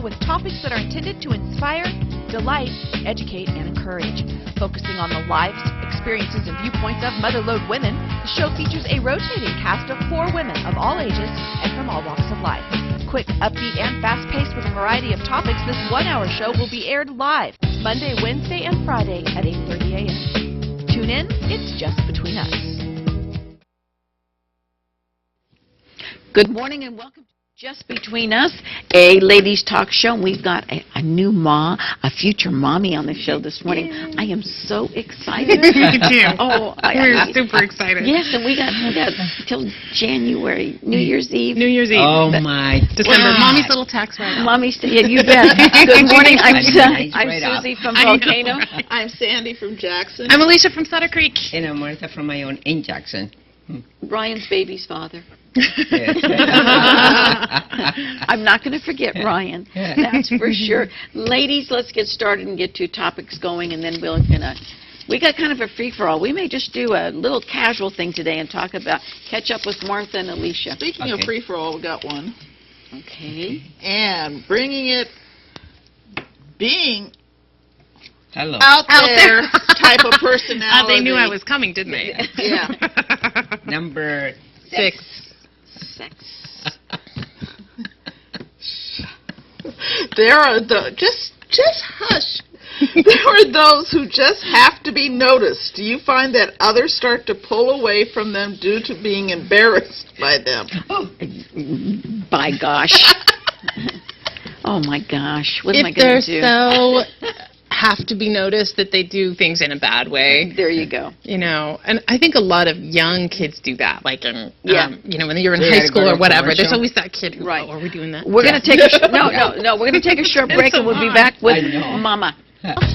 with topics that are intended to inspire, delight, educate, and encourage. Focusing on the lives, experiences, and viewpoints of motherlode women, the show features a rotating cast of 4 women of all ages and from all walks of life. Quick, upbeat, and fast-paced with a variety of topics, this 1-hour show will be aired live Monday, Wednesday, and Friday at 8:30 a.m. Tune in, it's just between us. Good morning and welcome to Just Between Us, a ladies talk show. We've got a new a future mommy on the show this morning. Yay. I am so excited. Me too. Oh, we're super excited. Yes, and we got till January, New Year's Eve. New Year's Eve. Oh my! December. God. Mommy's little tax write-off. Mommy's, yeah, you bet. Good morning. I'm Susie from I know, Volcano. right? I'm Sandy from Jackson. I'm Alicia from Sutter Creek. And I'm Martha from my own in Jackson. Ryan's baby's father. Yes. I'm not going to forget Ryan. That's for sure. Ladies, let's get started and get 2 topics going, and then we got kind of a free-for-all. We may just do a little casual thing today and catch up with Martha and Alicia. Speaking of free-for-all, we got one. Okay. And being Hello. out there type of personality. They knew I was coming, didn't they? Yeah. Number 6. Sex. There are just hush. There are those who just have to be noticed. Do you find that others start to pull away from them due to being embarrassed by them? Oh, by gosh. Oh my gosh. What am I If going they're to do? so have to be noticed that they do things in a bad way. There you go. You know, and I think a lot of young kids do that. Like, when you're in They high gotta school go to or whatever, there's commercial. always that kid who, Right. oh, are we doing that? We're going to take a we're going to take a short break so and we'll be hard. back with I know. Mama.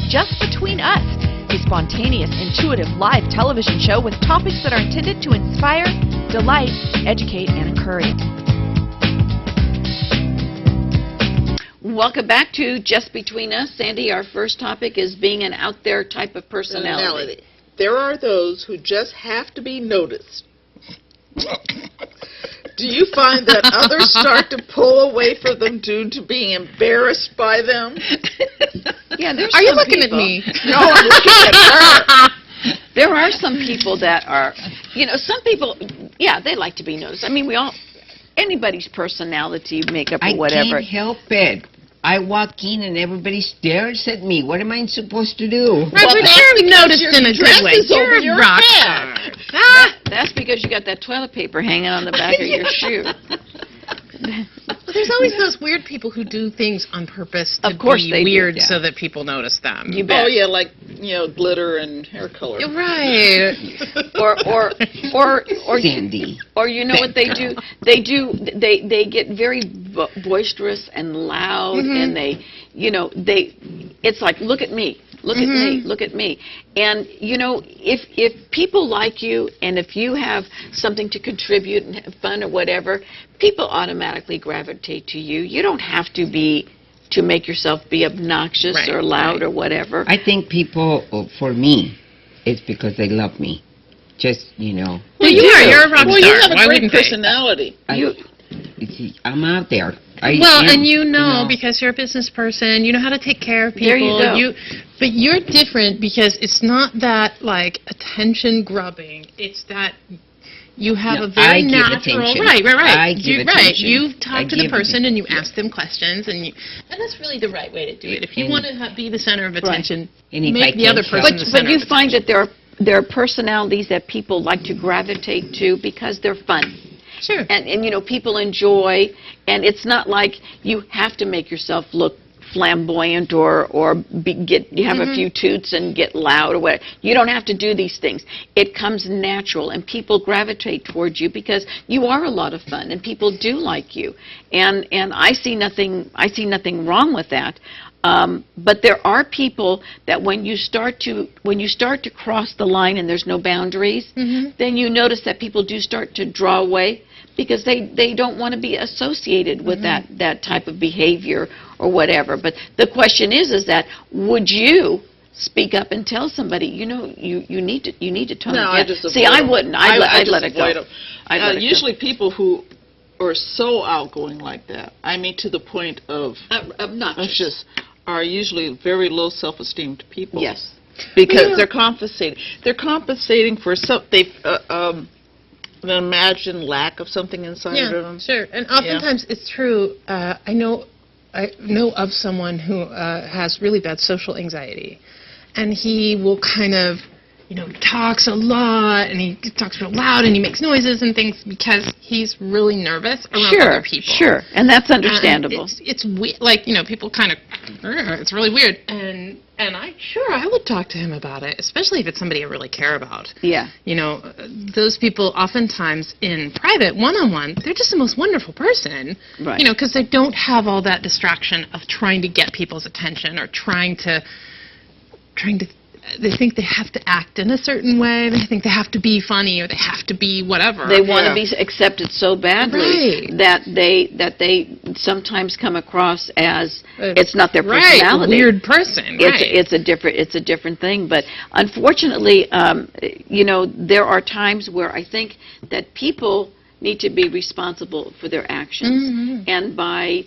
Just Between Us, a spontaneous, intuitive live television show with topics that are intended to inspire, delight, educate, and encourage. Welcome back to Just Between Us. Sandy, our first topic is being an out there type of personality. There are those who just have to be noticed. Do you find that others start to pull away from them due to being embarrassed by them? Yeah, there's Are you some looking people. at me? No, I'm looking at her. There are some people that are, some people, yeah, they like to be noticed. I mean, anybody's personality, makeup, or whatever. I can't help it. I walk in and everybody stares at me. What am I supposed to do? Right, but you're noticed in a good way. over You're your a rock head. star. That's because you got that toilet paper hanging on the back of your shoe. There's always those weird people who do things on purpose to Of course be they do, weird yeah. so that people notice them. You bet. Oh, yeah, like, glitter and hair color. You're right. Or Sandy. or you know what they do? They get very boisterous and loud, and it's like, look at me. Look at me, look at me. And, if people like you and if you have something to contribute and have fun or whatever, people automatically gravitate to you. You don't have to make yourself be obnoxious Right, or loud right. or whatever. I think people, for me, it's because they love me. Just, Well, you're a rock Well, star. you have a Why great wouldn't they? personality. I'm out there. And because you're a business person, you know how to take care of people. There you go. But you're different because it's not that, like, attention grubbing. It's that you have a very I give natural... attention. Right. I give Right. attention. You talk to the give person and you ask them questions, and that's really the right way to do it. If you want to be the center of attention, And if I make the other can't person help- the But center you of find attention. that there are personalities that people like to gravitate to because they're fun. Sure. And people enjoy, and it's not like you have to make yourself look flamboyant or you have a few toots and get loud or whatever. You don't have to do these things. It comes natural, and people gravitate towards you because you are a lot of fun, and people do like you. And I see nothing wrong with that. But there are people that when you start to cross the line and there's no boundaries, then you notice that people do start to draw away because they don't want to be associated with that type of behavior or whatever. But the question is that would you speak up and tell somebody, you need to tone No, it I down? just See, avoid I them. wouldn't. I I'd just let it go. avoid them. Usually people who or so outgoing like that. I mean, to the point of Obnoxious. are usually very low self-esteemed people. Yes. Because they're compensating. They're compensating for an imagined lack of something inside of them. Sure. And oftentimes it's true. I know of someone who has really bad social anxiety, and he will kind of, talks a lot, and he talks real loud, and he makes noises and things because he's really nervous around other people. Sure, and that's understandable. It's weird, people kind of, it's really weird, and I would talk to him about it, especially if it's somebody I really care about. Yeah. Those people oftentimes in private, one-on-one, they're just the most wonderful person. Right. Because they don't have all that distraction of trying to get people's attention or trying to, they think they have to act in a certain way, they think they have to be funny or they have to be whatever. They want to be accepted so badly that they sometimes come across as it's not their personality. Right, a weird person. It's a different thing. But unfortunately, there are times where I think that people need to be responsible for their actions. And by,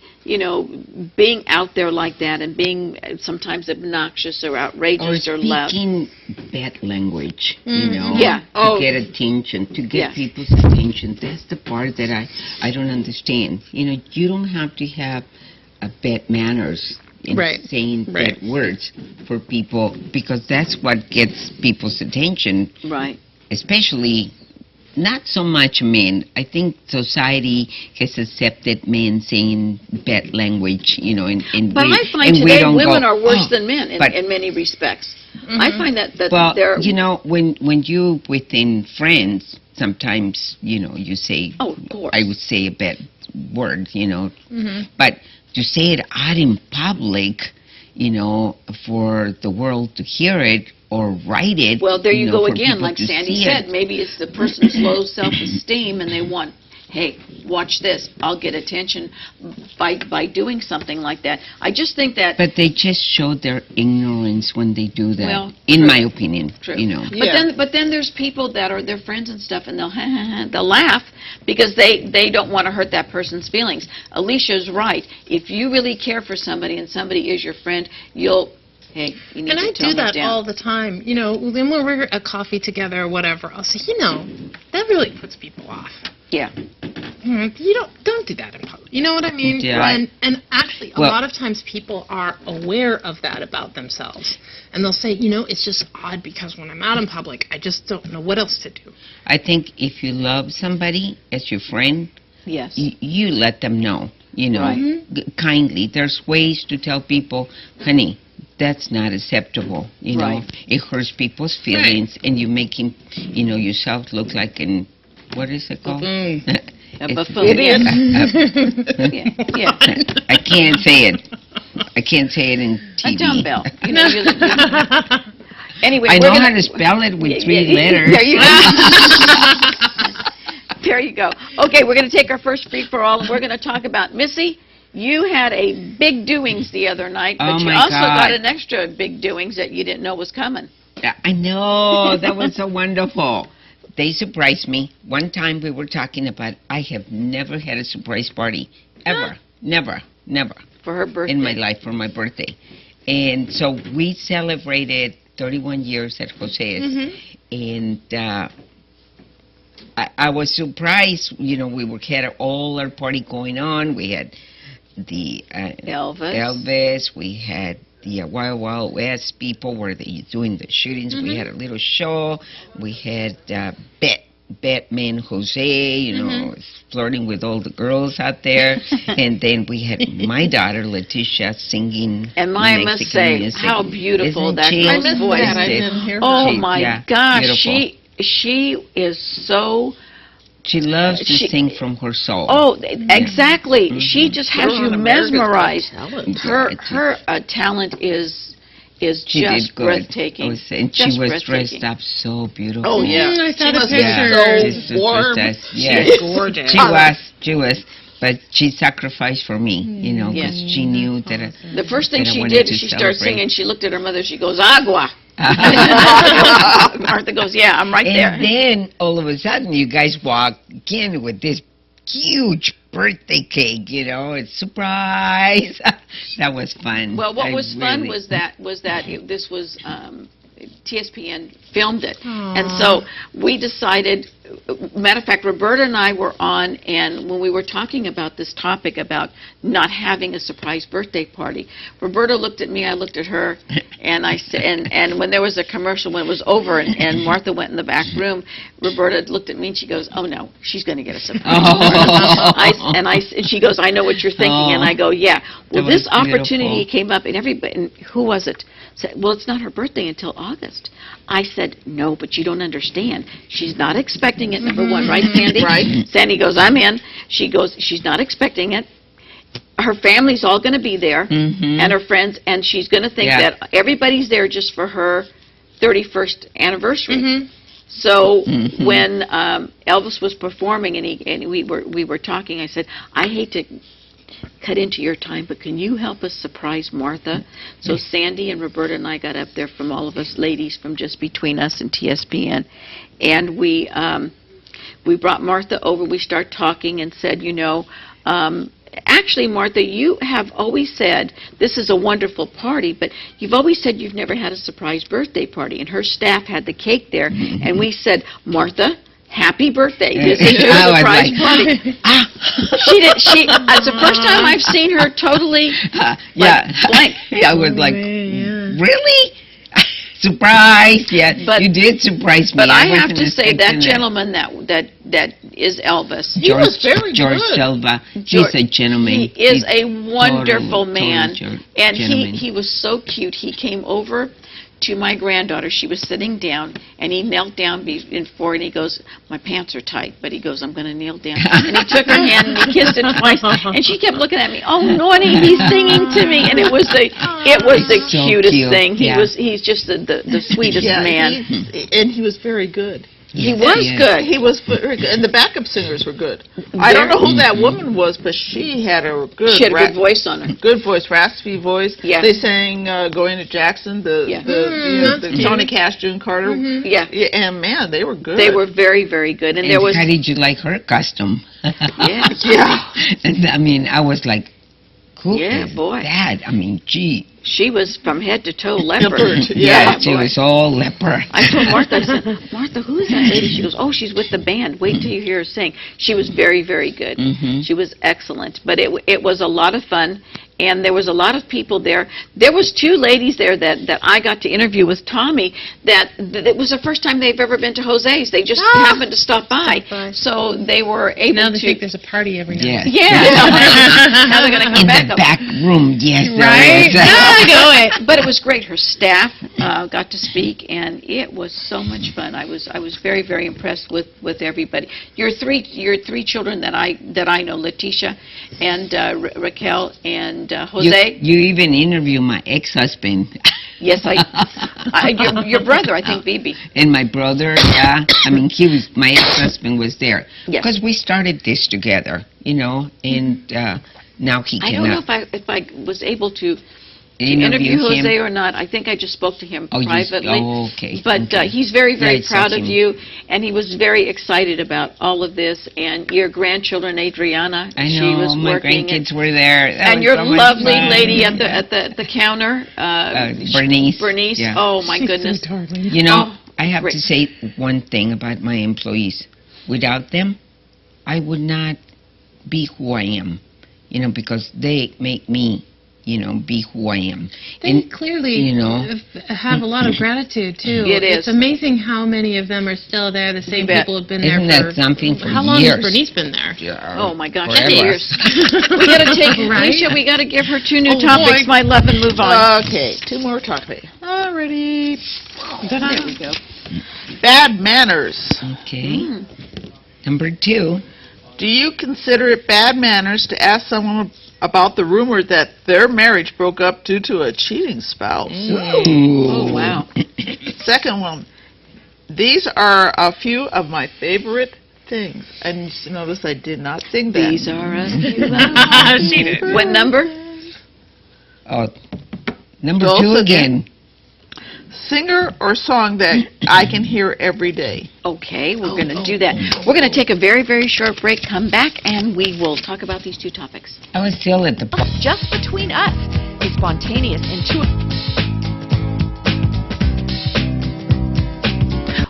being out there like that and being sometimes obnoxious or outrageous or loud. Speaking bad language, Yeah. to get attention, to get people's attention. That's the part that I don't understand. You don't have to have bad manners in saying bad words for people, because that's what gets people's attention. Right. Especially not so much men. I think society has accepted men saying bad language, But I find today women are worse than men in many respects. I find that they're... when you within friends, sometimes, you say... Oh, of course. I would say a bad word, But to say it out in public, for the world to hear it, or write it. Well, there you go for again, people like to Sandy see said. it. Maybe it's the person's low self-esteem, and they want, hey, watch this. I'll get attention by doing something like that. I just think that. But they just show their ignorance when they do that. Well, in my opinion, True. But then there's people that are their friends and stuff, and they'll laugh because they don't want to hurt that person's feelings. Alicia's right. If you really care for somebody and somebody is your friend, hey, you need and to I tone do that it down. all the time. When we're at coffee together or whatever, I'll say, that really puts people off. Yeah. You don't do that in public. You know what I mean? Yeah. Right. And actually, a lot of times people are aware of that about themselves. And they'll say, it's just odd because when I'm out in public, I just don't know what else to do. I think if you love somebody as your friend, Yes. you let them know, Right. Kindly. There's ways to tell people, honey, that's not acceptable, Right. It hurts people's feelings, and you make yourself look like what is it called? A buffoon. Yeah. I can't say it. I can't say it in TV. A dumbbell. Anyway, I know how to spell it with 3 letters. There you go. There you go. Okay, we're going to take our first free-for-all, and we're going to talk about Missy. You had a big doings the other night, but you also got an extra big doings that you didn't know was coming. I know. That was so wonderful. They surprised me. One time we were talking about, I have never had a surprise party. Ever. Never. For her birthday. In my life, for my birthday. And so we celebrated 31 years at Jose's. And I was surprised. We had all our party going on. We had the Elvis. We had the Wild Wild West people were doing the shootings. We had a little show. We had Batman Jose, flirting with all the girls out there. And then we had my daughter Leticia singing and I must say, music. how beautiful Isn't that she? girl's voice is. I didn't hear her. Oh my gosh, beautiful. she is so. She loves to sing from her soul. Oh, exactly. She just has you mesmerized. Her talent is just breathtaking. And she was dressed up so beautiful. Oh yeah, I saw the picture. picture. Warm. Yes, Gorgeous. She was, but she sacrificed for me, because she knew that. The first thing that I she wanted did to is she started celebrate. singing. She looked at her mother. She goes, "Agua." Martha goes, "Yeah, I'm right there." And then all of a sudden, you guys walk in with this huge birthday cake, it's surprise. That was fun. Well, what I was fun really- was that this was TSPN filmed it, Aw. and so we decided. Matter of fact, Roberta and I were on, and when we were talking about this topic about not having a surprise birthday party, Roberta looked at me, I looked at her, and I said, and when there was a commercial, when it was over, and Martha went in the back room, Roberta looked at me and she goes, "Oh no, she's going to get a surprise party." And she goes, "I know what you're thinking," and I go, "Yeah." Well, That was this opportunity beautiful. came up, and everybody, and who was it? Said, "Well, it's not her birthday until August." I said, "No, but you don't understand. She's not expecting it, number one, right, Sandy?" Right. Sandy goes, "I'm in." She goes, "She's not expecting it. Her family's all going to be there, Mhm. and her friends, and she's going to think Yeah. that everybody's there just for her 31st anniversary." Mhm. So Mhm. when Elvis was performing and we were talking, I said, "I hate to cut into your time, but can you help us surprise Martha?" So Sandy and Roberta and I got up there from all of us ladies from just between us and TSPN, and we brought Martha over. We started talking and said, actually, Martha, you have always said this is a wonderful party, but you've always said you've never had a surprise birthday party. And her staff had the cake there, and we said, "Martha, happy birthday. This is your I was surprise like, party." Ah. It's the first time I've seen her totally Yeah. blank. Yeah, I was like, Yeah. really? Surprise! Yeah, But- you did surprise me. But I have wasn't to say that expecting gentleman that is Elvis. He was very George good. Silva. George- He's a gentleman. He is He's a wonderful total man, and gentleman. he was so cute. He came over to my granddaughter. She was sitting down, and he knelt down before, and he goes, "My pants are tight," but he goes, "I'm going to kneel down." And he took her hand and he kissed it twice, and she kept looking at me. "Oh, naughty, he's singing to me," and it was the So cutest cute, thing. yeah. He's just the sweetest Yeah, man. and he was very good. He was Yeah. good. He was very good, and the backup singers were good. I don't know who that woman was, but she had a good, She had a good voice on her. good voice, raspy voice. Yeah. They sang "Going to Jackson," Yeah. the That's Tony cute. Cash, June Carter. Yeah. Yeah, and man, they were good. They were very, very good, and And there was how did you like her costume? yeah. Yeah. And I mean, I was like, who Yeah, is boy. that? I mean, gee. She was from head to toe leopard. Leopard, Yeah, she boy. was all leper. I told Martha, I said, "Martha, who is that lady?" She goes, "Oh, she's with the band. Wait till you hear her sing." She was very, very good. Mhm. She was excellent. But it was a lot of fun, and there was a lot of people there. There was two ladies there that I got to interview with Tommy. That it was the first time they've ever been to Jose's. They just happened to stop by, Stop by. so they were able Now they to. think there's a party every night. Yeah. Yeah. Now they're going to come In back. the back room, yes. there Right? was. But it was great. Her staff got to speak, and it was so much fun. I was very, very impressed with everybody. Your three children that I know, Letitia and Raquel and Jose. You even interview my ex-husband. Yes, your brother, I think, Bibi. And my brother, yeah. I mean, my ex-husband was there. Yes. Because we started this together, and now he I don't know cannot if I was able to interview him. Jose or not. I think I just spoke to him Oh, privately. okay. But okay. he's very, very Yeah, I saw proud of him. you, and he was very excited about all of this. And your grandchildren, Adriana, I know, she was my working. grandkids were there. That And was your so much lovely fun. lady at the counter, Bernice. Bernice. Yeah. Oh my She's goodness. so darling. You know, Oh, I have great. to say one thing about my employees. Without them, I would not be who I am, because they make me, be who I am. They clearly have a lot of gratitude, too. It is. It's amazing how many of them are still there. The same You bet. people have been Isn't there that something for How long years? has Bernice been there? Oh my gosh, Forever. years. We got to take, Right? Alicia, we got to give her two new Oh, topics, boy. my love, and move on. Okay, two more topics. Alrighty. There we go. Bad manners. Okay. Mm. Number 2. Do you consider it bad manners to ask someone about the rumor that their marriage broke up due to a cheating spouse? Oh, wow. Second one, these are a few of my favorite things. And you notice I did not sing that. These are a She did. What number? Oh, number Both 2 of again. Singer or song that I can hear every day? Okay, we're going to do that. We're going to take a very, very short break, come back, and we will talk about these two topics. I was still at the Just Between Us, a spontaneous, intuitive...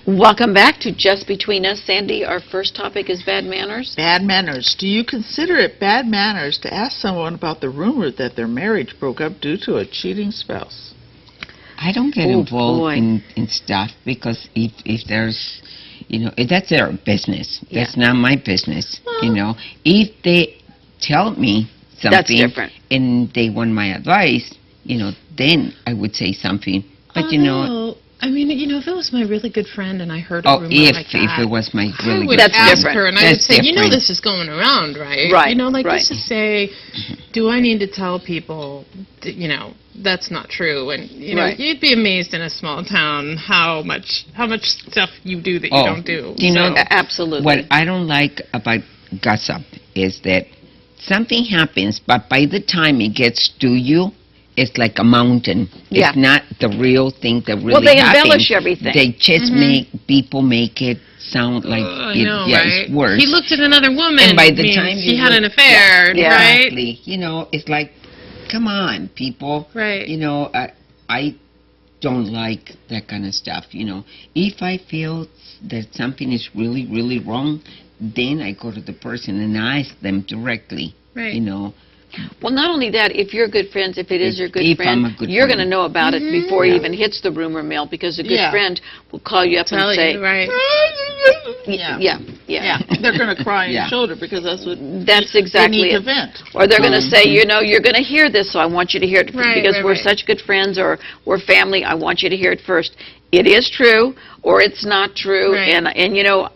Welcome back to Just Between Us. Sandy, our first topic is bad manners. Bad manners. Do you consider it bad manners to ask someone about the rumor that their marriage broke up due to a cheating spouse? I don't get involved in stuff because if there's, that's their business. That's not my business, If they tell me something that's different. And they want my advice, then I would say something. But, I mean, if it was my really good friend and I heard a rumor like that. If it was my really I would good ask different. her and I would say, this is going around, right? Right, Just to say, do I need to tell people, that's not true? And, you'd be amazed in a small town how much stuff you do that you don't do. Absolutely. What I don't like about gossip is that something happens, but by the time it gets to you, it's like a mountain. Yeah. It's not the real thing that really Well, they happened. embellish everything. They just make it sound like right? it's worse. He looked at another woman. And by the time he had an affair, right? Exactly. It's like, come on, people. Right. I don't like that kind of stuff. If I feel that something is really, really wrong, then I go to the person and ask them directly. Right. Well, not only that, if you're good friends, if it is your good friend, you're going to know about it before it even hits the rumor mill, because a good friend will call you up and say, right. Yeah. They're going to cry on your shoulder because that's exactly they need it. to vent. Or they're going to say, you're going to hear this, so I want you to hear it because we're right. such good friends or we're family. I want you to hear it first. It is true, or it's not true, right. and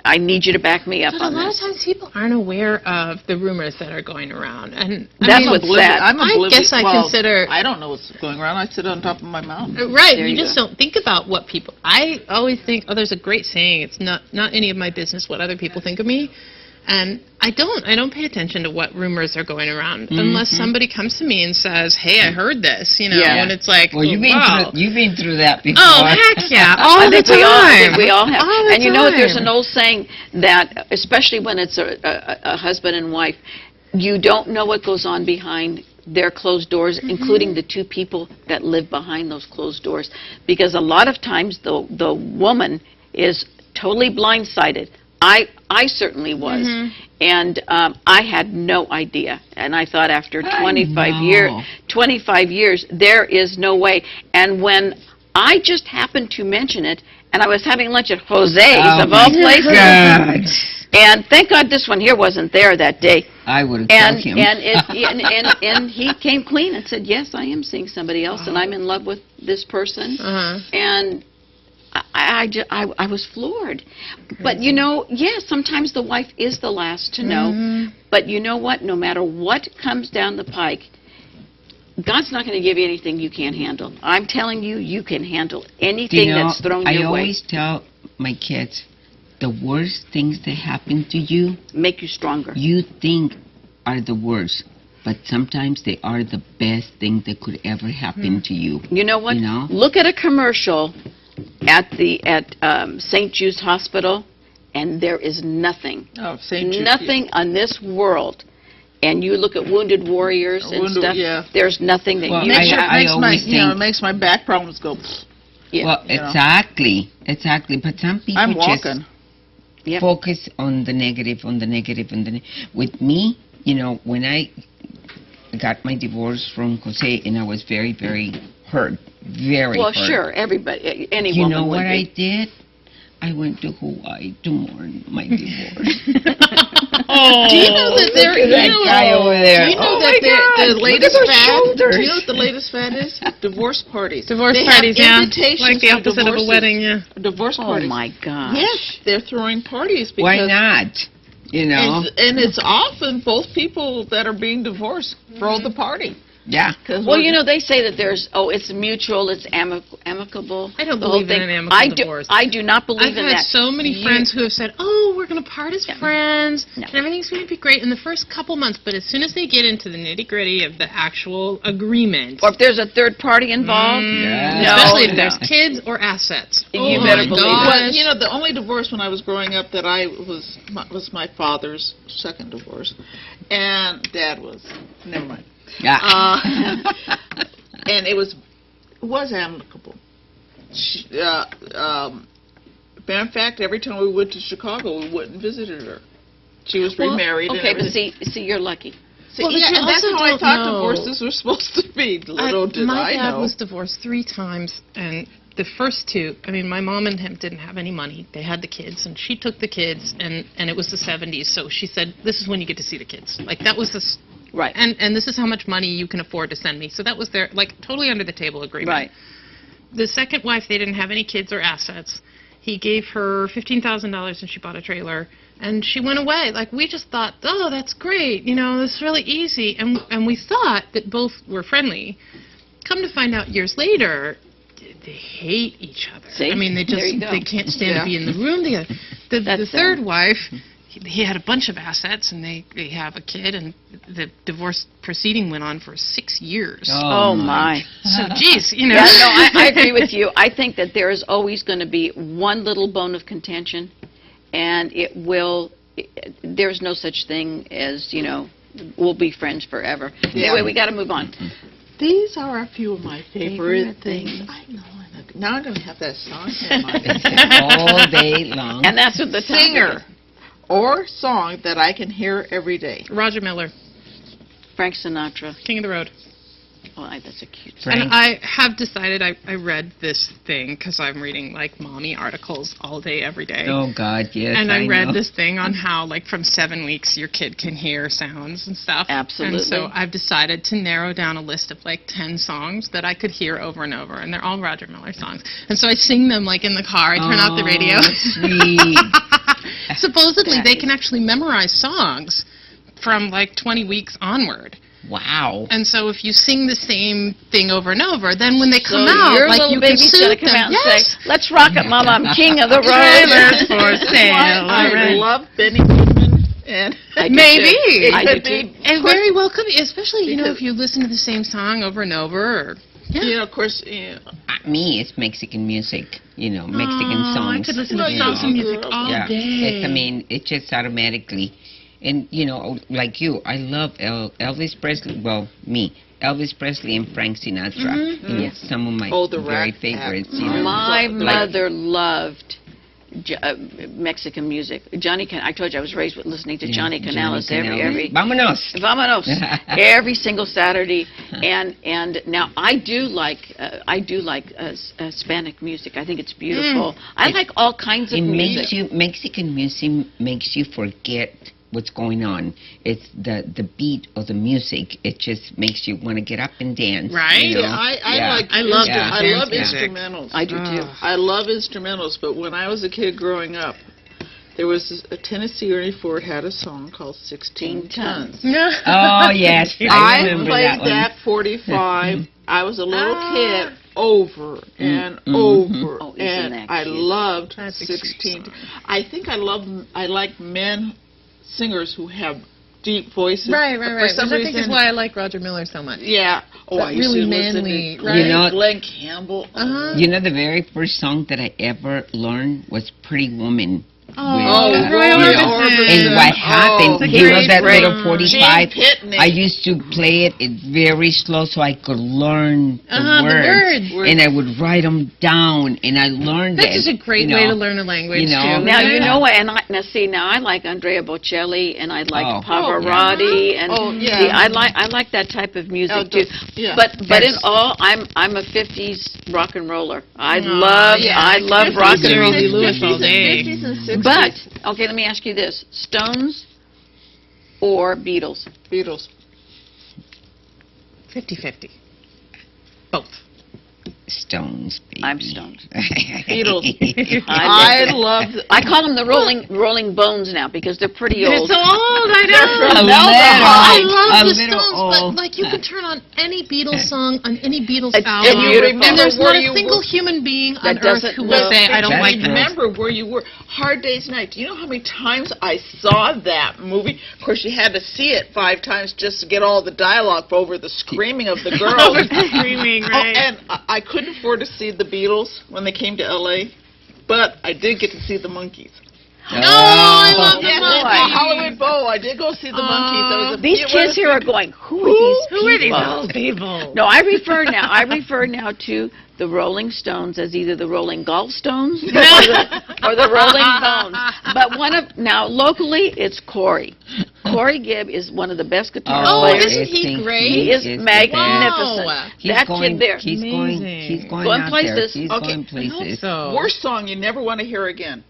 I need you to back me up But on a lot this. of times people aren't aware of the rumors that are going around, and That's what's sad. I guess I consider. I don't know what's going around. I sit on top of my mountain. Right, There you you just go. don't think about what people. I always think, there's a great saying. It's not any of my business what other people think of me, and I don't pay attention to what rumors are going around unless somebody comes to me and says, "Hey, I heard this," and it's like, well, you've been through that before. Oh, heck yeah, all I the think time. I think we all have. All the And there's time. an old saying that, especially when it's a husband and wife, you don't know what goes on behind their closed doors, including the two people that live behind those closed doors. Because a lot of times the woman is totally blindsided. I certainly was. And I had no idea. And I thought after 25 years, there is no way. And when I just happened to mention it, and I was having lunch at Jose's, of all places. God. And thank God this one here wasn't there that day. I would have killed him. And he came clean and said, yes, I am seeing somebody else, and I'm in love with this person. And I was floored. But, yes, sometimes the wife is the last to know. But you know what? No matter what comes down the pike, God's not going to give you anything you can't handle. I'm telling you, you can handle anything that's thrown your way. I always tell my kids, the worst things that happen to you make you stronger. You think are the worst, but sometimes they are the best thing that could ever happen to you. You know what? Look at a commercial at St. Jude's Hospital, and there is nothing. Oh, St. Jude. Nothing on this world. And you look at Wounded Warriors and stuff. Yeah. There's nothing that you it makes my back problems go. Yeah. Well, exactly. But some people I'm walking. Just focus on the negative, With me, when I got my divorce from Jose, and I was very, very hurt. Very hurt. Well, sure, everybody, any You woman know what would be. I did? I went to Hawaii to mourn my divorce. Do you know that there? guy over there. Do you know the latest fad? Do you know what the latest fad is? Divorce parties. Divorce they parties, have invitations like the for opposite of a wedding, Divorce Oh parties. my gosh. Yes, they're throwing parties because. Why not? And it's often both people that are being divorced throw the party. Yeah. Well, you know, they say that it's mutual, it's amicable. I don't the whole believe in thing. an amicable divorce. I do not believe I've in had that. so many friends who have said, "Oh, we're going to part as friends, No. and everything's going to be great in the first couple months." But as soon as they get into the nitty-gritty of the actual agreement, Or if there's a third party involved, especially if no. there's kids or assets, You oh better my believe it. gosh. Well, you know, the only divorce when I was growing up that I was my father's second divorce, and Dad was never mind. Yeah. And it was amicable. Matter of fact, every time we went to Chicago, we went and visited her. She was remarried. Okay, and but everything. see, you're lucky. Well, but you and that's also how I don't thought know. divorces were supposed to be. Little did My I dad know. was divorced 3 times, and the first 2, I mean, my mom and him didn't have any money. They had the kids, and she took the kids, and it was the 70s, so she said, "This is when you get to see the kids." Like, that was the... Right. And this is how much money you can afford to send me. So that was their, like, totally under the table agreement. Right. The second wife, they didn't have any kids or assets. He gave her $15,000 and she bought a trailer. And she went away. Like, we just thought, oh, that's great. You know, it's really easy. And we thought that both were friendly. Come to find out years later, they hate each other. See? I mean, they There you go. can't stand Yeah. to be in the room together. The That's third wife, he had a bunch of assets, and they have a kid, and the divorce proceeding went on for 6 years. Oh, my. So, geez, you know. Yeah, no, I agree with you. I think that there is always going to be one little bone of contention, and there's no such thing as, you know, we'll be friends forever. Yeah. Anyway, we got to move on. These are a few of my favorite Favorite things. things. I know. Now I'm going to have that song in my All day long. And that's what the topic singer is. or song that I can hear every day. Roger Miller, Frank Sinatra. King of the Road. Oh, that's a cute song. Frank. And I have decided, I read this thing, because I'm reading, like, mommy articles all day, every day. Oh, God, yes, And I read know. this thing on how, like, from 7 weeks, your kid can hear sounds and stuff. Absolutely. And so I've decided to narrow down a list of, like, 10 songs that I could hear over and over, and they're all Roger Miller songs. And so I sing them, like, in the car. I turn out the radio. Sweet. Supposedly, That they is- can actually memorize songs from, like, 20 weeks onward. Wow. And so if you sing the same thing over and over, then when they So come out, your like, little you can baby's going suit to come them. out and Yes. say, let's rock it, Mama, I'm king of the road. Trailers for sale. I Alright. love Benny Goodman. And I do Maybe. too. I could do be- too. And very well could be, especially, you know, Because- if you listen to the same song over and over. Or, You know, of course, you know, Me, it's Mexican music, you know, Mexican I songs. could listen No, to you salsa don't. music all Yeah, day. I mean, it just automatically, and you know, like you, I love Elvis Presley. Well, me, Elvis Presley and Frank Sinatra. You know, some of my Oh, the very Rat Pack. favorites. You know, My Like- mother loved Mexican music. I told you I was raised with listening to Johnny Canales every Vámonos. Vámonos every single Saturday, and now I do like Hispanic music. I think it's beautiful. I like all kinds of It music. makes you Mexican music makes you forget what's going on. It's the beat of the music. It just makes you want to get up and dance. Right? You know? yeah, I Yeah. like. I love Yeah. I love dance music. instrumentals. I do too. I love instrumentals, but when I was a kid growing up, there was a Tennessee Ernie Ford had a song called 16 Tons. No. Oh yes, I I remember played that that, one. 45. I was a little kid over and over, Oh, isn't and that I cute? loved That's a cute 16. song. I think I like men singers who have deep voices. Right. For some Which I reason, think is why I like Roger Miller so much. yeah. Oh, That I used really to listen manly, to right? You know- Glenn Campbell. Uh-huh. You know, the very first song that I ever learned was "Pretty Woman." Oh, with, Roy you know, Orbison. and what happened? It's a You know great that song. little 45. Gene Pitney. I used to play it very slow so I could learn the the words. and I would write them down, and I learned That's it. just a great you way know. to learn a language, You know. too. Now Yeah. you know what, and now I like Andrea Bocelli, and I like Oh. Pavarotti, and Oh, yeah. I like that type of music Oh, too. yeah. But in That's- all, I'm a '50s rock and roller. I yeah. love rock and Jerry roll. Lee Lewis all day. 50s and 60s. But okay, let me ask you this: Stones or Beatles? Beatles. 50-50. Both. Stones, baby. I'm Stones. Beatles. I love. I call them the Rolling Bones now because they're pretty They're old. so old, I know. A I love the little Stones, old. but like you can turn on any Beatles song on any Beatles It's album, beautiful. and there's not Where a you single were- human being That on earth doesn't who will know. say, I don't That's like true. that. Remember where you were. Hard Day's Night. Do you know how many times I saw that movie? Of course, you had to see it 5 times just to get all the dialogue over the screaming of the girls. Screaming, Oh, right? and I couldn't afford to see the Beatles when they came to L.A., but I did get to see the Monkees. Oh, I love the Yes, boy. at Hollywood Bowl, I did go see the Monkees. That was a These kids here are going, who are these people? Who are these old people? No, I refer now to the Rolling Stones as either the Rolling Gallstones or the Rolling Bones. But now locally, it's Corey. Corey Gibb is one of the best guitar Oh, players. isn't he great? He is magnificent. Wow. That kid there. He's Amazing. going out places. there. He's Okay. going places. So. Worst song you never want to hear again.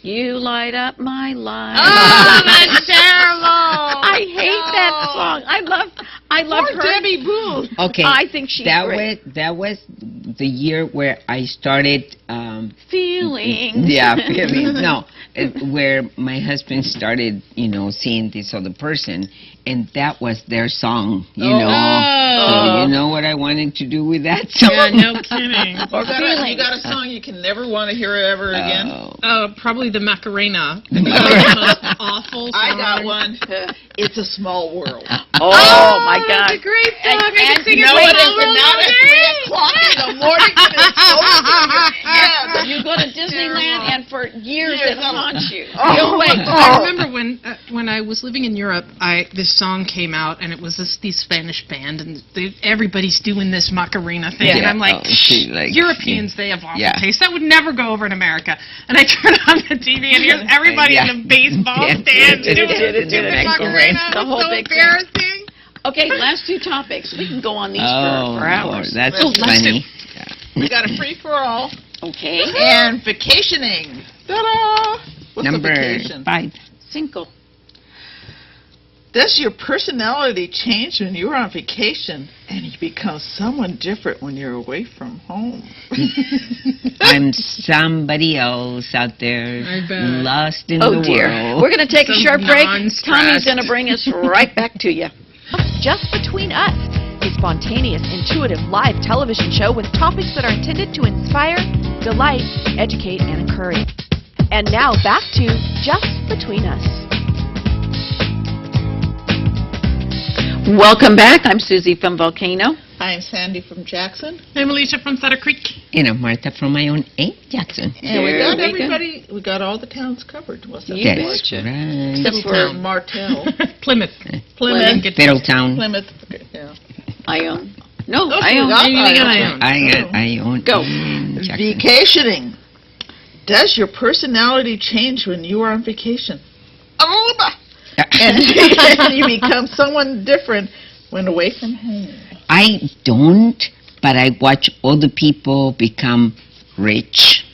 You light up my life. Oh, that's terrible. I hate that song. I love Poor her. Debbie Booth. Okay. I think she's that great. was the year where I started. Feelings. Yeah, feelings. No, where my husband started, seeing this other person, and that was their song. You know. So you know what I wanted to do with that song? Yeah, no kidding. You got a song you can never want to hear ever again? Probably the Macarena. The most awful song. I got one. It's a Small World. Oh, my God. It's a great song. I can And sing it No, all it is over not at 3 o'clock in the morning when it's over in your head. You go to Disneyland, and for years it haunts you. Oh, You'll wait. I remember when I was living in Europe, this song came out, and it was this Spanish band, and everybody's doing this Macarena thing, and I'm like, Europeans, they have awful taste. That would never go over in America. And I turn on the TV, and here's everybody in a baseball stand doing the Macarena. The whole so big thing. embarrassing. Okay, last 2 topics. We can go on these for Lord, hours. that's let's funny. We got a free-for-all. Okay. And vacationing. Ta-da! What's a Number vacation? 5. Cinco. Does your personality change when you're on vacation and you become someone different when you're away from home? I'm somebody else out there, I bet. lost in Oh, the dear. world. We're going to take a So short break. non-stressed. Tommy's going to bring us right back to you. Just Between Us, a spontaneous, intuitive live television show with topics that are intended to inspire, delight, educate, and encourage. And now back to Just Between Us. Welcome back. I'm Susie from Volcano. I'm Sandy from Jackson. I'm Alicia from Sutter Creek. And I'm Martha from my own Aunt Jackson. And we There got we go. everybody, we got all the towns covered. What's that? You That's betcha. right. Except for For Martell. Plymouth. Plymouth. Fiddletown. Plymouth. Yeah. Ione. No, Oh, Ione. You got Ione. I own Go. Jackson. Vacationing. Does your personality change when you are on vacation? Oh, and you become someone different when away from home. I don't, but I watch other people become rich.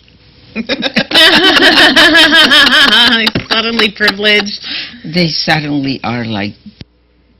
Suddenly privileged. They suddenly are like,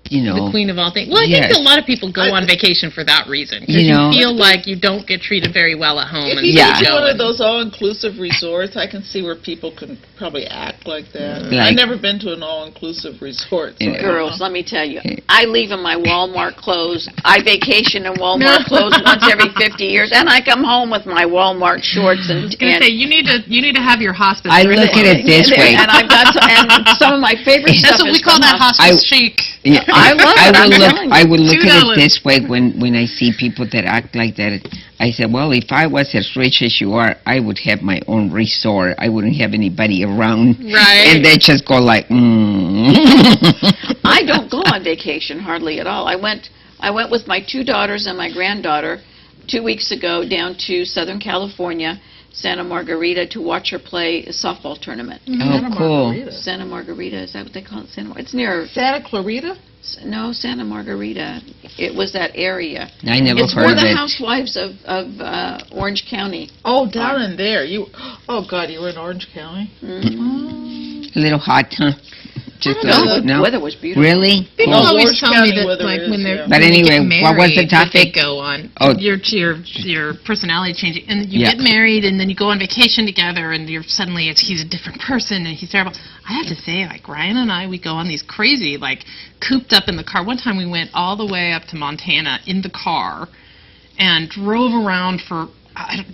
The queen of all things. Well, I Yes. think a lot of people go on vacation for that reason. Because You know. feel like you don't get treated very well at home. If and you Yeah. go to go one of and- those all-inclusive resorts, I can see where people can probably act like that. Like- I've never been to an all-inclusive resort. So I don't Girls, know. let me tell you, I leave in my Walmart clothes. I vacation in Walmart clothes once every 50 years, and I come home with my Walmart shorts and. I was gonna say you need to have your hospice. I dress look at on. it this way. And I've got and some of my favorite stuff. That's what we is call from that hospice chic. Yeah, I love it, I'm telling you. I would look at $2. it this way when I see people that act like that. I said, well, if I was as rich as you are, I would have my own resort. I wouldn't have anybody around. Right. And they just go like, I don't go on vacation hardly at all. I went with my 2 daughters and my granddaughter 2 weeks ago down to Southern California, Santa Margarita, to watch her play a softball tournament. Oh, cool. Santa Margarita, is that what they call it? It's near, Santa Clarita? no, Santa Margarita. It was that area. I never It's heard where of the it. housewives of Orange County. Oh, down in there. Oh, God, you were in Orange County? A little hot, huh? Just No, no. weather was beautiful. Really? People Cool. always Orange tell County me that, weather like, is, when they're yeah. But when they anyway, get married, what was the that they topic? go on Oh. your personality changing, and you Yeah. get married, and then you go on vacation together, and you're suddenly he's a different person, and he's terrible. I have to say, like Ryan and I, we go on these crazy, like cooped up in the car. One time we went all the way up to Montana in the car, and drove around for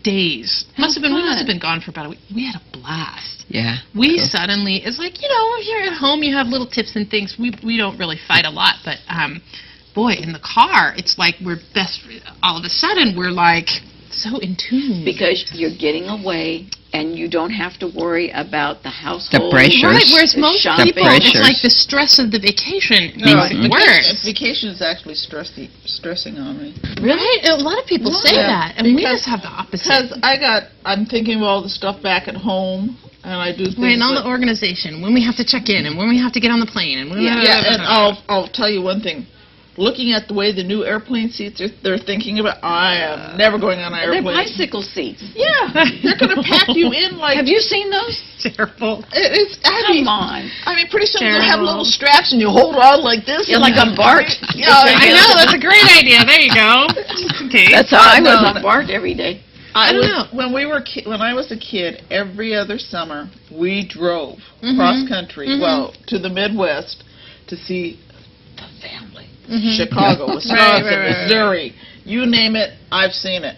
days. We must have been gone for about a week. We had a blast. Yeah. We cool. suddenly, it's like, if you're at home, you have little tips and things. We don't really fight a lot, but boy, in the car, it's like we're all of a sudden, we're like so in tune. Because you're getting away and you don't have to worry about the household. The pressures. Right, whereas most shopping. people, it's like the stress of the vacation makes it worse. Vacation is actually stressing on me. Right? A lot of people say Yeah, that, and we because- just have the opposite. Because I'm thinking of all the stuff back at home, and I do things. Right, and all like- the organization, when we have to check in, and when we have to get on the plane, and when we Yeah, and I'll tell you one thing. Looking at the way the new airplane seats they're thinking about, I am never going on an They're airplane. bicycle seats. Yeah, they're going to pack you in like. Have you seen those? terrible. It's. Come on. I mean, pretty soon you'll have Terrible. little straps and you hold on like this. You're and like then- a Bart. Yeah, I know, that's a great idea. There you go. Just in case. That's how I was No, on Bart every day. I don't was, know. When I was a kid, every other summer we drove Mhm. cross country, Mhm. well, to the Midwest to see the family. Mhm. Chicago, Wisconsin, right. Missouri, you name it, I've seen it.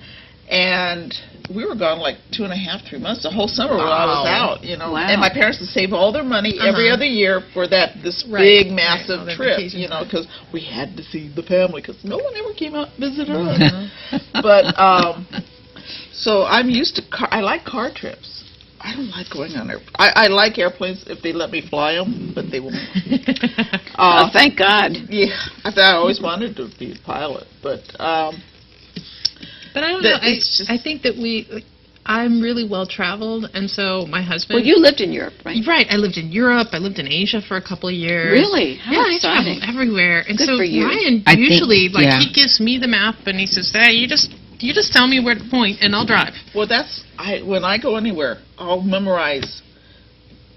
And we were gone like 2.5, 3 months, the whole summer while I was Wow. out, Wow. And my parents would save all their money every Uh-huh. other year for this Right, big, right, massive all their trip, vacation time. because we had to see the family, because no one ever came out and visited us. Uh-huh. But, so I'm used to I like car trips. I don't like going on I like airplanes if they let me fly them, but they won't. Oh, thank God. Yeah, I always wanted to be a pilot, but But I don't know. it's just- I think that I'm really well traveled, and so my husband. Well, you lived in Europe, right? Right. I lived in Europe. I lived in Asia for a couple of years. Really? How Yeah, I exciting. traveled everywhere. And Good so for you. Ryan I think- usually, yeah. he gives me the map, and he says, "Hey, you just tell me where to point, and I'll drive." well, when I go anywhere, I'll memorize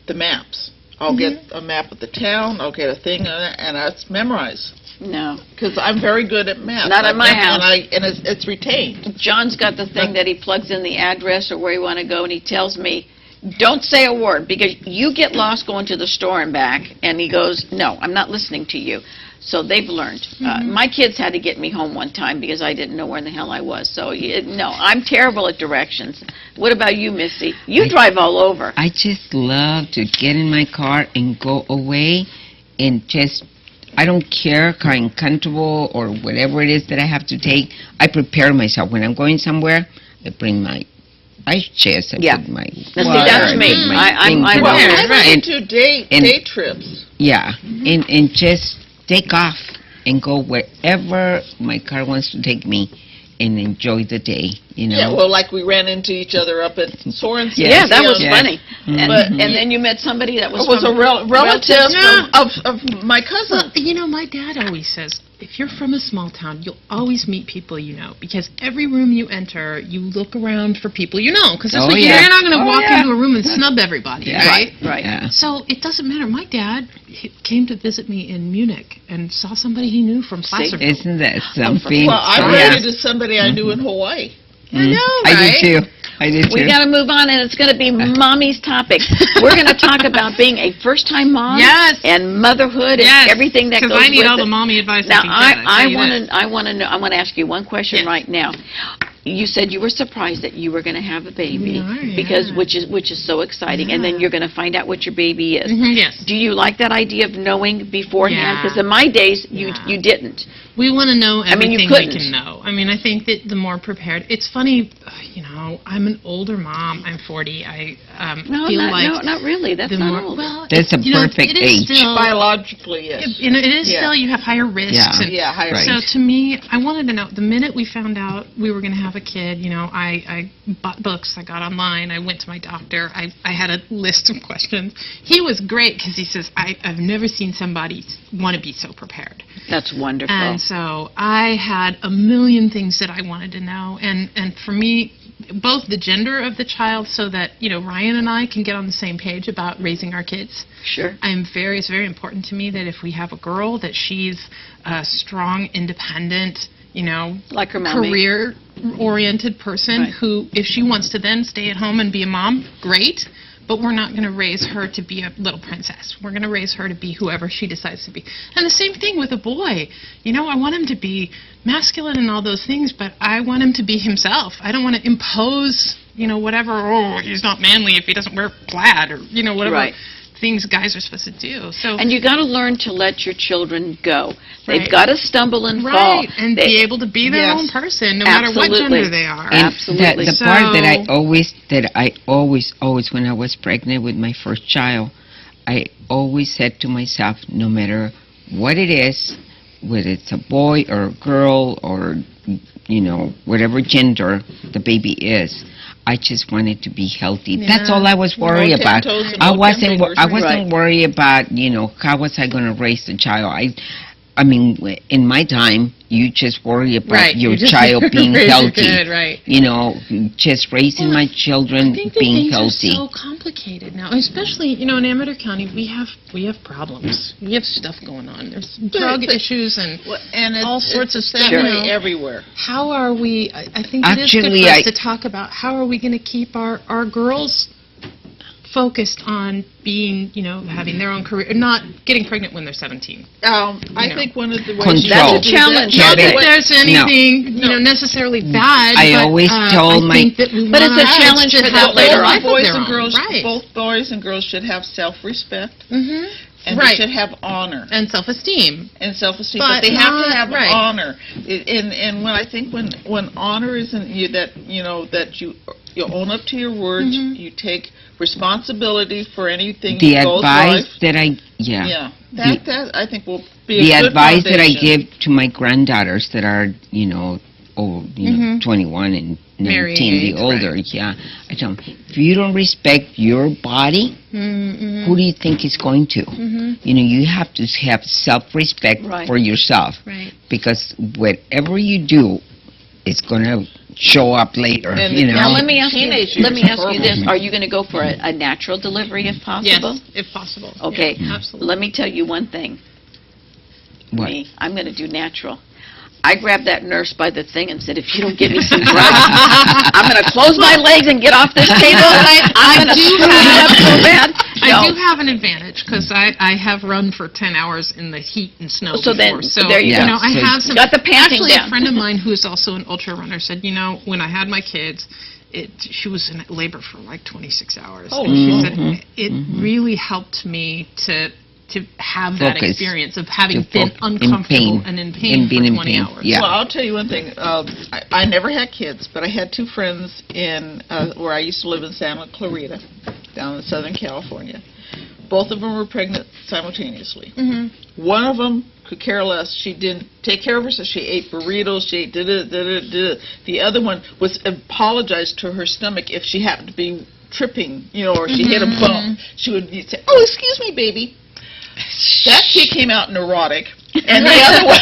the maps. I'll get a map of the town. I'll get a thing, and that's memorized. No. Because I'm very good at maps. Not at my house. And it's retained. John's got the thing that he plugs in the address or where you want to go, and he tells me, don't say a word, because you get lost going to the store and back, and he goes, no, I'm not listening to you. So they've learned. My kids had to get me home one time because I didn't know where in the hell I was. So, no, I'm terrible at directions. What about you, Missy? You drive all over. I just love to get in my car and go away and just, I don't care, kind comfortable or whatever it is that I have to take. I prepare myself. When I'm going somewhere, I bring my ice chest. I Yeah. put my Now, see, water, that's I me. bring my I'm things. Well, prepared, I right. like to do day trips. Yeah, and just take off and go wherever my car wants to take me and enjoy the day, Yeah, well, like we ran into each other up at Soren's. Yeah, that was Yes. funny. And, But- and then you met somebody that was It was a from relative Yeah. of my cousin. Well, my dad always says, if you're from a small town, you'll always meet people you know, because every room you enter, you look around for people you know, because Oh, like, yeah. you're not going to Oh, walk yeah. into a room and snub everybody, Yeah. right? Right. Yeah. So it doesn't matter. My dad came to visit me in Munich and saw somebody he knew from Placerville. Isn't that something? Well, I Oh, ran yeah. into somebody I knew in Hawaii. I know, I right? did too. I did We too. got to move on, and it's going to be Mommy's topic. We're going to talk about being a first-time mom Yes. and motherhood Yes, and everything that goes because I need with all it. the mommy advice Now, I can get. I tell you want that. to. I want to know. I want to ask you one question Yes. right now. You said you were surprised that you were going to have a baby, We are, because yeah. which is so exciting, and then Yeah. you're going to find out what your baby is. Mhm, yes. Do you like that idea of knowing beforehand? Yeah. Because in my days, Yeah. you didn't. We want to know I mean, you everything we couldn't. can know. I mean, I think that the more prepared. It's funny, I'm an older mom. I'm 40. I No, feel not, like no, not really. That's the not more old. well, That's a perfect it is age. Still, Biologically, yes. it is Yeah. still you have higher risks. Yeah. and- Yeah, higher Right. So to me, I wanted to know the minute we found out we were going to have a kid. I bought books. I got online. I went to my doctor. I had a list of questions. He was great because he says I've never seen somebody want to be so prepared. That's wonderful. And so I had a million things that I wanted to know, and for me, both the gender of the child so that, Ryan and I can get on the same page about raising our kids. Sure. It's very important to me that if we have a girl, that she's a strong, independent, like her mommy, career-oriented person who, if she wants to then stay at home and be a mom, great. But we're not going to raise her to be a little princess. We're going to raise her to be whoever she decides to be. And the same thing with a boy. I want him to be masculine and all those things, but I want him to be himself. I don't want to impose, whatever, he's not manly if he doesn't wear plaid or, whatever things guys are supposed to do. And you got to learn to let your children go. They've Right. got to stumble and fall. Right, and be able to be their own person, no matter what gender they are. And Absolutely. The part that I always, when I was pregnant with my first child, I always said to myself, no matter what it is, whether it's a boy or a girl or, whatever gender the baby is, I just wanted to be healthy. Yeah. That's all I was worried about. I wasn't worried about, how was I going to raise the child. I mean, in my time, you just worry about your child being healthy. Good, right. Just raising my children I think that being things healthy. are so complicated now, especially in Amador County. We have problems. We have stuff going on. There's drug issues and all sorts of stuff everywhere. How are we? I think it is good for us to talk about how are we going to keep our girls focused on being, having their own career, not getting pregnant when they're 17. I think one of the ways that's a challenge. Not that there's anything, necessarily bad. I always told I my, think that we but it's a want challenge to for have that later life on. of their own. Both boys and girls should have self-respect. Mm-hmm. And they should have honor and self-esteem. But they have to have honor. And when honor isn't that you own up to your words, you take responsibility for anything the that goes advice life. that I think will be a good advice that I foundation. give to my granddaughters that are 21 and 19, the older, I tell them, if you don't respect your body, who do you think is going to? You have to have self-respect for yourself, because whatever you do, it's going to show up later. Now let me ask you this: are you going to go for a natural delivery if possible? Yes, if possible. Okay, absolutely. Let me tell you one thing. What? I'm going to do natural. I grabbed that nurse by the thing and said, if you don't give me some drugs, I'm going to close my legs and get off this table. I'm going to screw it up so bad. I do have an advantage because I have run for 10 hours in the heat and snow before. There you go. I have some. Got the panting Actually, down. a friend of mine who's also an ultra runner said, when I had my kids, she was in labor for like 26 hours. And she said it really helped me to have that experience of having been uncomfortable and in pain for 20 hours. Yeah. Well, I'll tell you one thing. I never had kids, but I had two friends in where I used to live in Santa Clarita, down in Southern California. Both of them were pregnant simultaneously. One of them could care less. She didn't take care of herself. She ate burritos. She ate The other one apologized to her stomach if she happened to be tripping, or she hit a bump. She would say, "Oh, excuse me, baby." That kid came out neurotic, and the other one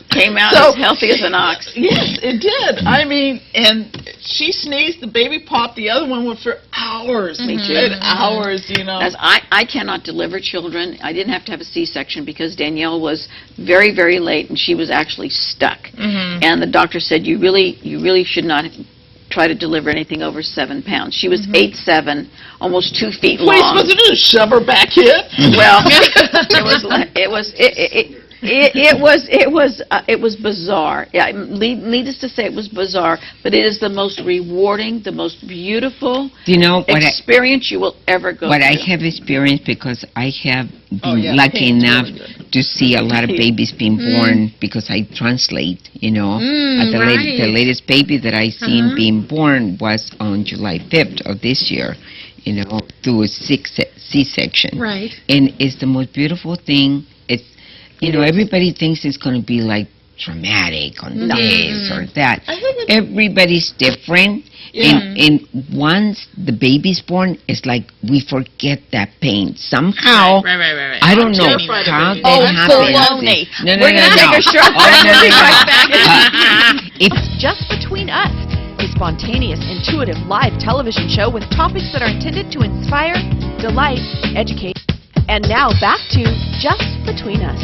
came out as healthy as an ox. Yes, it did. I mean, and she sneezed, the baby popped, the other one went for hours. Me too. Hours, As I cannot deliver children. I didn't have to have a C-section because Danielle was very, very late, and she was actually stuck. And the doctor said, you really should not try to deliver anything over 7 pounds. She was 8'7", almost 2 feet long. What are you supposed to do? Shove her back in? Well, it was bizarre. Yeah, needless to say, it was bizarre. But it is the most rewarding, the most beautiful experience you will ever go through. What I have experienced, because I have been lucky enough to see a lot of babies being born, because I translate. The latest baby that I seen being born was on July 5th of this year. Through a C-section. Right. And it's the most beautiful thing. Everybody thinks it's going to be like dramatic on this or that. Everybody's different. And once the baby's born, it's like we forget that pain. Somehow, right. I don't know how that happens. No. We're going to take a short break. We'll be right back. Just between us, a spontaneous, intuitive live television show with topics that are intended to inspire, delight, educate. And now back to Just Between Us.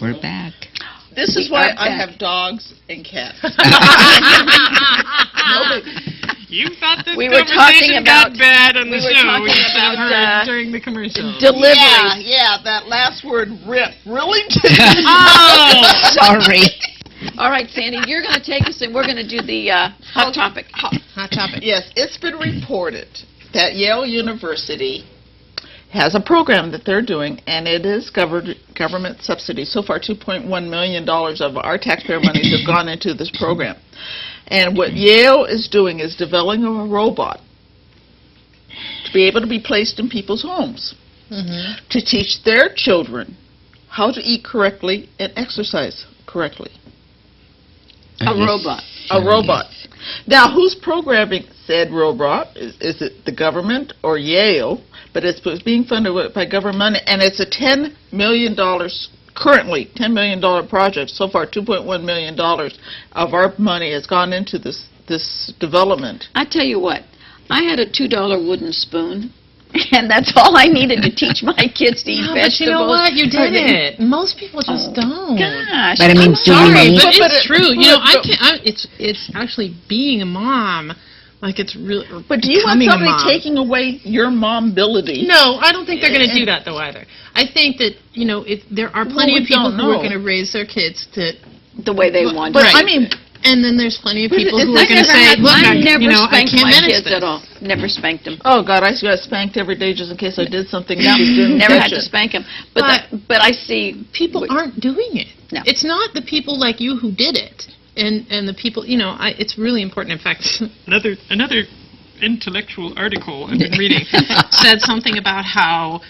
We're back. This is We why are I back. have dogs and cats. You thought this We were talking conversation about- got bad on we the were show talking instead of about, during the commercial. Deliveries. Yeah, that last word, rip, really did. Oh! Sorry. All right, Sandy, you're going to take us and we're going to do the hot topic. Hot topic. Yes, it's been reported that Yale University has a program that they're doing, and it is government subsidy. So far, $2.1 million of our taxpayer monies have gone into this program. And what Yale is doing is developing a robot to be able to be placed in people's homes to teach their children how to eat correctly and exercise correctly. A robot. A robot. Now, who's programming said robot? Is it the government or Yale? But it's being funded by government money, and it's a $10 million, currently $10 million project. So far, $2.1 million of our money has gone into this development. I tell you what, I had a $2 wooden spoon, and that's all I needed to teach my kids to eat No, vegetables. but you know what? You Or did they- it. Most people just don't. Gosh, But I mean, I'm do sorry. we- But But it's it- true. You know, but- it's actually being a mom. Like it's really. But do you want becoming a somebody mom. taking away your mom-ability? No, I don't think they're going to do that though either. I think that there are plenty we of people don't who are know. going to raise their kids to. The way they want But to. I mean, And then there's plenty of But people it's who not are going to never say, had- "Look, I never I spanked can't my manage kids this." at all. Never spanked them. oh God, I got spanked every day just in case I did something. No, she didn't never catch had to it. spank them. But I see People aren't doing it. No. It's not the people like you who did it, and the people. It's really important. In fact, another intellectual article I've been reading said something about how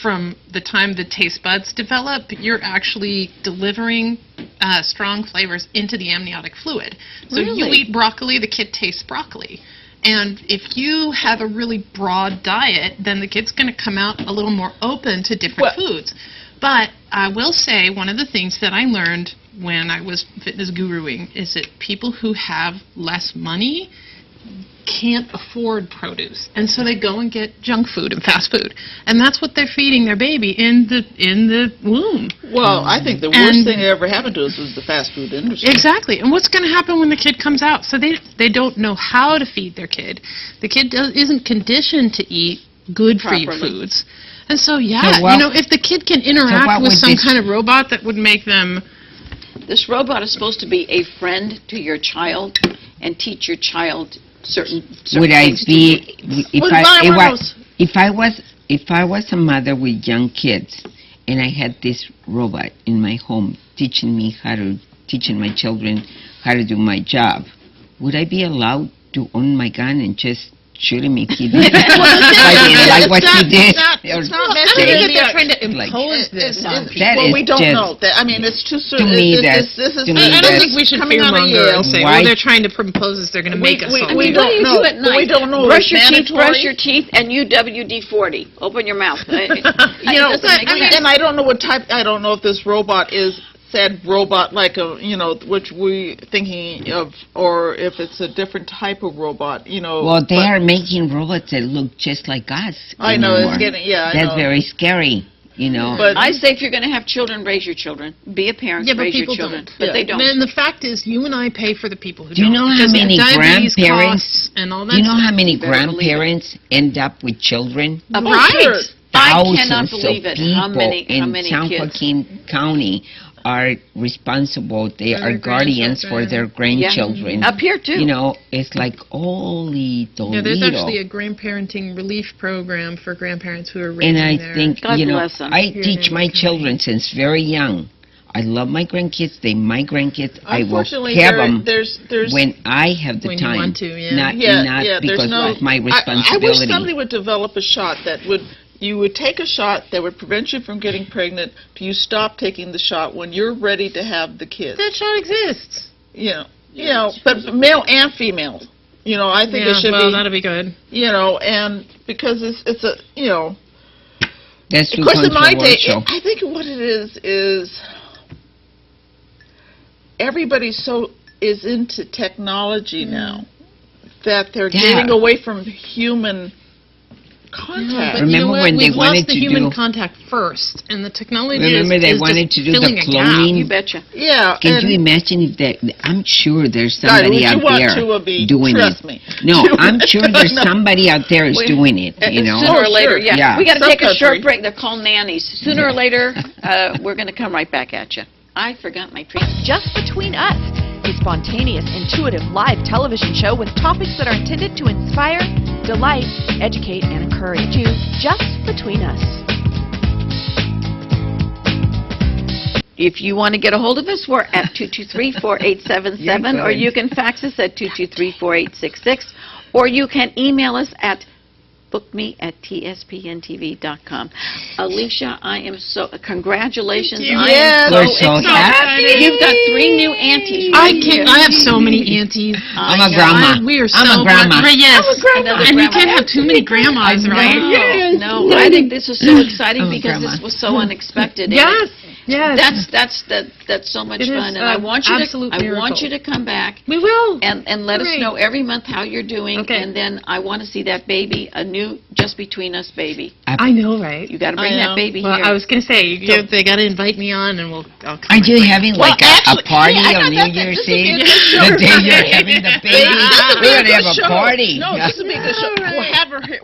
from the time the taste buds develop, you're actually delivering strong flavors into the amniotic fluid. So you Really? eat broccoli, the kid tastes broccoli. And if you have a really broad diet, then the kid's going to come out a little more open to different foods. But I will say one of the things that I learned when I was fitness guruing is that people who have less money can't afford produce, and so they go and get junk food and fast food, and that's what they're feeding their baby in the womb. Well, I think the worst thing that ever happened to us was the fast food industry. Exactly. And what's going to happen when the kid comes out? So they don't know how to feed their kid. The kid isn't conditioned to eat good for you Properly. foods, and so if the kid can what interact with would some this- kind of robot that would make them. this robot is supposed to be a friend to your child and teach your child certain Would I things to be do. if I was a mother with young kids and I had this robot in my home teaching my children how to do my job, would I be allowed to own my gun and just shoot him if he did? I didn't like what he did. It's not I don't necessarily think that they're trying to Like- impose this on people. That well, is we don't just- know. I mean, it's too soon. To me, this is to me, I don't that's- think we should coming out of fearmonger Yale. and say, Why- well, they're trying to propose this, they're going to make us all we do What do it. you don't know. do at night? We don't know. Brush It's your teeth, mandatory. brush your teeth, and WD-40. Open your mouth. You know, and I don't know what type. I don't know if this robot is said robot like which we thinking of, or if it's a different type of robot. Well, they are making robots that look just like us. I know it's anymore. getting. Yeah, I That's know. very scary. But I say if you're going to have children, raise your children. Be a parent, Yeah, but raise your people children. don't. But they don't. And the fact is, you and I pay for the people who Do you don't. know how because many diabetes grandparents? costs and all that Do you know stuff. how many better believe it. grandparents end up with children? Of Right. course. I cannot Thousands believe of it. people How many in San kids? Joaquin County are responsible. They For are their guardians for their grandchildren. Up here too. It's like holy Toledo. Yeah, there's actually a grandparenting relief program for grandparents who are raising And I their... think, God bless them. I Here teach in my County. children since very young. I love my grandkids. They're my grandkids. I will unfortunately, have them there's when I have the When you time. want to, yeah. Not, not there's because no, of my I wish responsibility. somebody would develop a shot that you would take a shot that would prevent you from getting pregnant. Do you stop taking the shot when you're ready to have the kids? That shot exists. But male and female. I think it should that'd be good. and because it's a, That's of too course in my day, controversial. I think what it is everybody's so is into technology now that they're Yeah. getting away from human contact. But you know Remember what? when they We've wanted lost the to human do- contact first, and the technology Remember is they just wanted to do the filling a gap. cloning? You betcha. Yeah. Can and you imagine if that? I'm sure there's God, somebody would you out want there to, Abby? doing Trust it. me. No, I'm sure there's No. somebody out there is doing it. You know. Sooner or Oh, later, sure. yeah. Yeah. We got to Some take a short country. break. They're called nannies. Sooner or later, we're going to come right back at you. I forgot my dream. Just Between Us, a spontaneous, intuitive live television show with topics that are intended to inspire, delight, educate, and encourage you. Just Between Us. If you want to get a hold of us, we're at 223-4877, or you can fax us at 223-4866, or you can email us at bookme@tspntv.com. Alicia, I am so, congratulations. Thank you. I Yes. am We're so so excited. happy. You've got 3 new aunties. I right can't. here. I have so many aunties. I'm a know. grandma. We are so I'm a grandma. blessed. Yes. Another And you grandma. can't have too many grandmas, right? No, I think this is so exciting I'm a because grandma. this was so unexpected. And Yes. Yes. That's so much It is fun, and I want you absolute to miracle. come back We will. and let us Great. know every month how you're doing, Okay. and then I want to see that baby, a new Just Between Us baby. I know, right? You got to bring I that know. baby Well, here. I was gonna say they got to invite me on, and I'll come. Aren't you having like a actually, party yeah, I on know New that- Year's this would be a Eve? good show. The day you're having the baby? This would be We're a going to good have a show. party. No, this would be a good show.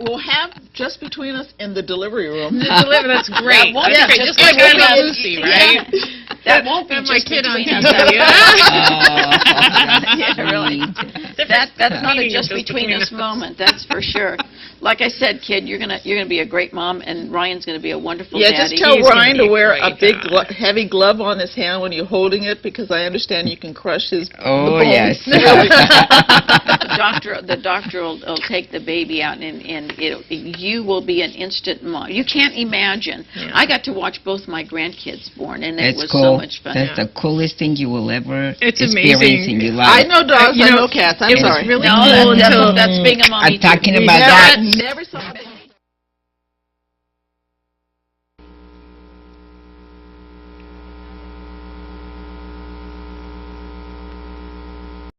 We'll have Just Between Us in the delivery room. That's great. won't That's be great. just Just like between Anna us. Lucy, right? That won't be Have my just kid on between us. TV. Yeah, really. That's not a Meaning just of just between between us us. moment. That's for sure. Like I said, kid, you're gonna be a great mom, and Ryan's gonna be a wonderful Yeah, daddy. just tell He's gonna Ryan be to wear a great, big, heavy glove on his hand when you're holding it, because I understand you can crush his. Oh, the bone. yes. The doctor will take the baby out, and you will be an instant mom. You can't imagine. Yeah. I got to watch both my grandkids born, and it That's was cool. so much fun. That's the coolest thing you will ever It's experience amazing. in your I life. know dogs, You I know, know cats. I'm it was sorry. really No, cool until that's being a mommy. I'm talking too. about that. Never saw